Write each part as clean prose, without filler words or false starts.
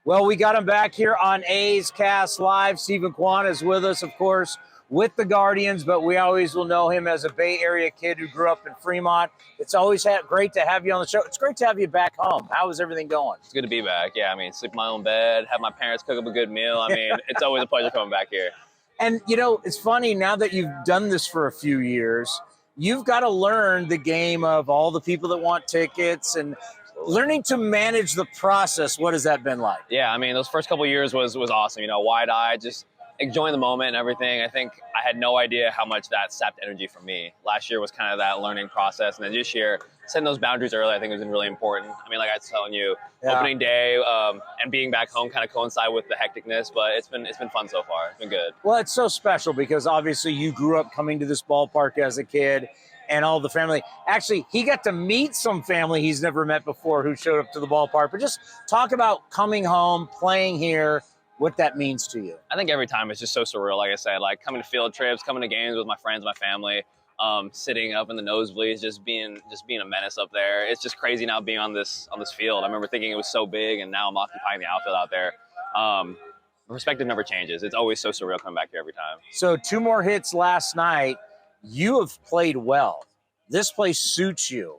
Well, we got him back here on A's Cast Live. Stephen Kwan is with us, of course, with the Guardians, but we always will know him as a Bay Area kid who grew up in Fremont. It's always great to have you on the show. It's great to have you back home. How is everything going? It's good to be back. Yeah, I mean, sleep in my own bed, have my parents cook up a good meal. I mean, it's always a pleasure coming back here. And, you know, it's funny, now that you've done this for a few years, you've got to learn the game of all the people that want tickets and learning to manage the process. What has that been like? Yeah, I mean, those first couple of years was awesome. You know, wide-eyed, just enjoying the moment and everything. I think I had no idea how much that sapped energy from me. Last year was kind of that learning process. And then this year, setting those boundaries early, I think has been really important. I mean, like I was telling you, opening day and being back home kind of coincide with the hecticness, but it's been fun so far. It's been good. Well, it's so special because obviously you grew up coming to this ballpark as a kid and all the family. Actually, he got to meet some family he's never met before who showed up to the ballpark. But just talk about coming home, playing here, what that means to you. I think every time it's just so surreal, like I said, like coming to field trips, coming to games with my friends, my family, sitting up in the nosebleeds, just being a menace up there. It's just crazy now being on this field. I remember thinking it was so big, and now I'm occupying the outfield out there. Perspective never changes. It's always so surreal coming back here every time. So 2 more hits last night. You have played well. This place suits you.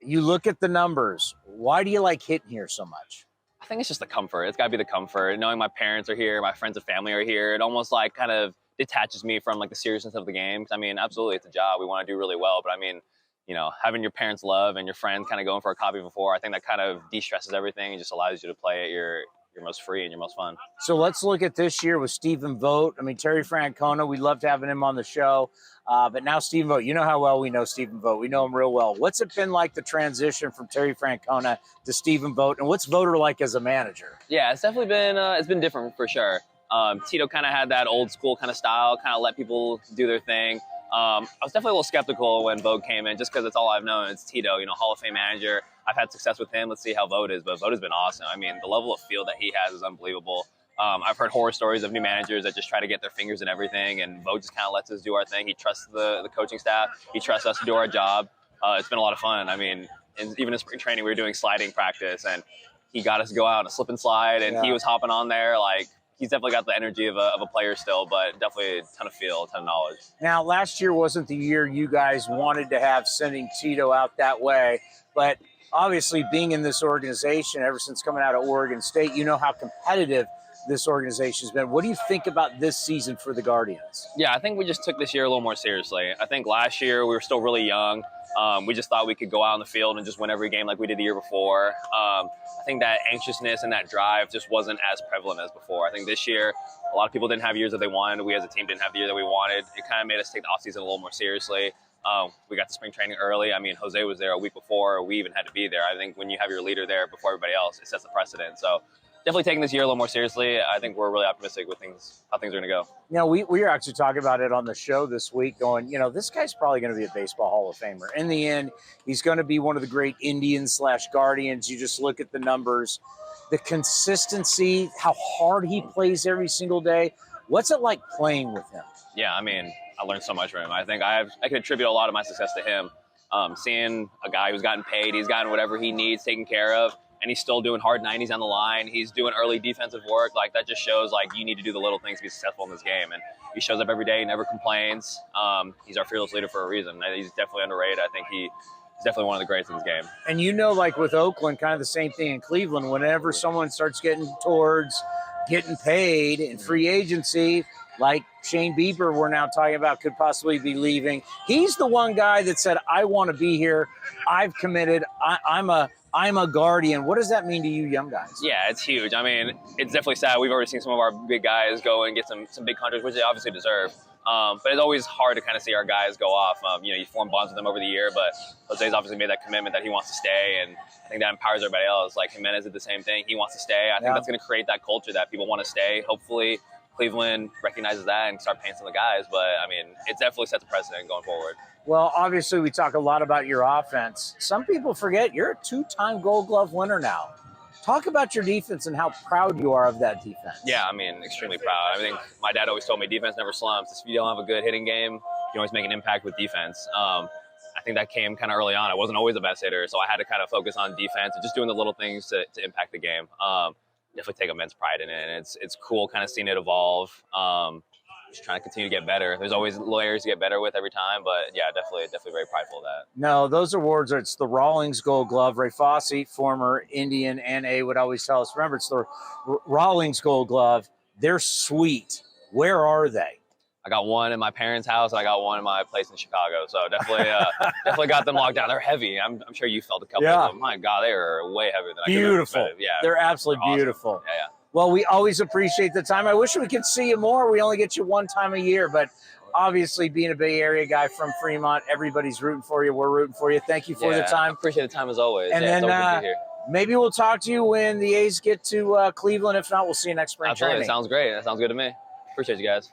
You look at the numbers. Why do you like hitting here so much? I think it's just the comfort. It's got to be the comfort. Knowing my parents are here, my friends and family are here, it almost like kind of detaches me from like the seriousness of the game. I mean, absolutely, it's a job. We want to do really well. But I mean, you know, having your parents' love and your friends kind of going for a coffee before, I think that kind of de-stresses everything and just allows you to play at your most free and your most fun. So let's look at this year with Stephen Vogt. I mean, Terry Francona, we loved having him on the show. But now Stephen Vogt, you know how well we know Stephen Vogt. We know him real well. What's it been like, the transition from Terry Francona to Stephen Vogt? And what's Voter like as a manager? Yeah, it's definitely been different for sure. Tito kind of had that old school kind of style, kind of let people do their thing. I was definitely a little skeptical when Vogt came in, just because it's all I've known. It's Tito, you know, Hall of Fame manager. I've had success with him. Let's see how Vogt is. But Vogt has been awesome. I mean, the level of feel that he has is unbelievable. I've heard horror stories of new managers that just try to get their fingers in everything, and Vogt just kind of lets us do our thing. He trusts the coaching staff. He trusts us to do our job. It's been a lot of fun. I mean, even in spring training, we were doing sliding practice, and he got us to go out on a slip and slide, and he was hopping on there. Like, he's definitely got the energy of a player still, but definitely a ton of feel, a ton of knowledge. Now, last year wasn't the year you guys wanted to have, sending Tito out that way, but obviously being in this organization ever since coming out of Oregon State, you know how competitive this organization has been. What do you think about this season for the Guardians? Yeah, I think we just took this year a little more seriously. I think last year we were still really young. We just thought we could go out on the field and just win every game like we did the year before. I think that anxiousness and that drive just wasn't as prevalent as before. I think this year, a lot of people didn't have years that they wanted. We as a team didn't have the year that we wanted. It kind of made us take the offseason a little more seriously. We got to spring training early. I mean, Jose was there a week before we even had to be there. I think when you have your leader there before everybody else, it sets the precedent. So definitely taking this year a little more seriously. I think we're really optimistic with how things are going to go. You know, we were actually talking about it on the show this week, going, you know, this guy's probably going to be a baseball Hall of Famer. In the end, he's going to be one of the great Indians/Guardians. You just look at the numbers, the consistency, how hard he plays every single day. What's it like playing with him? Yeah, I mean, I learned so much from him. I think I can attribute a lot of my success to him. Seeing a guy who's gotten paid, he's gotten whatever he needs taken care of, and he's still doing hard 90s on the line. He's doing early defensive work. Like, that just shows, like, you need to do the little things to be successful in this game. And he shows up every day, never complains. He's our fearless leader for a reason. He's definitely underrated. I think he's definitely one of the greats in this game. And you know, like with Oakland, kind of the same thing in Cleveland. Whenever someone starts getting towards getting paid in free agency, like Shane Bieber, we're now talking about, could possibly be leaving. He's the one guy that said, I want to be here. I've committed. I'm a Guardian. What does that mean to you young guys? Yeah, it's huge. I mean, it's definitely sad. We've already seen some of our big guys go and get some big contracts, which they obviously deserve. But it's always hard to kind of see our guys go off. You know, you form bonds with them over the year, but Jose's obviously made that commitment that he wants to stay, and I think that empowers everybody else. Like, Jimenez did the same thing. He wants to stay. I think that's going to create that culture that people want to stay. Hopefully Cleveland recognizes that and start paying some of the guys. But, I mean, it definitely sets a precedent going forward. Well, obviously, we talk a lot about your offense. Some people forget you're a 2-time Gold Glove winner now. Talk about your defense and how proud you are of that defense. Yeah, I mean, extremely proud. I think my dad always told me defense never slumps. If you don't have a good hitting game, you can always make an impact with defense. I think that came kind of early on. I wasn't always the best hitter, so I had to kind of focus on defense and just doing the little things to impact the game. definitely take immense pride in it. And it's cool kind of seeing it evolve. Just trying to continue to get better. There's always layers to get better with every time, but yeah, definitely very prideful of that. No, those awards it's the Rawlings Gold Glove. Ray Fosse, former Indian NA, would always tell us, remember, it's the Rawlings Gold Glove. They're sweet. Where are they? I got one in my parents' house, and I got one in my place in Chicago. So definitely got them locked down. They're heavy. I'm sure you felt a couple of them. My God, they are way heavier than I could have expected. Yeah, they're absolutely awesome. Beautiful. Yeah. Well, we always appreciate the time. I wish we could see you more. We only get you one time a year, but obviously being a Bay Area guy from Fremont, everybody's rooting for you. We're rooting for you. Thank you for the time. Appreciate the time as always. And then maybe we'll talk to you when the A's get to Cleveland. If not, we'll see you next spring training. Sounds great. That sounds good to me. Appreciate you guys.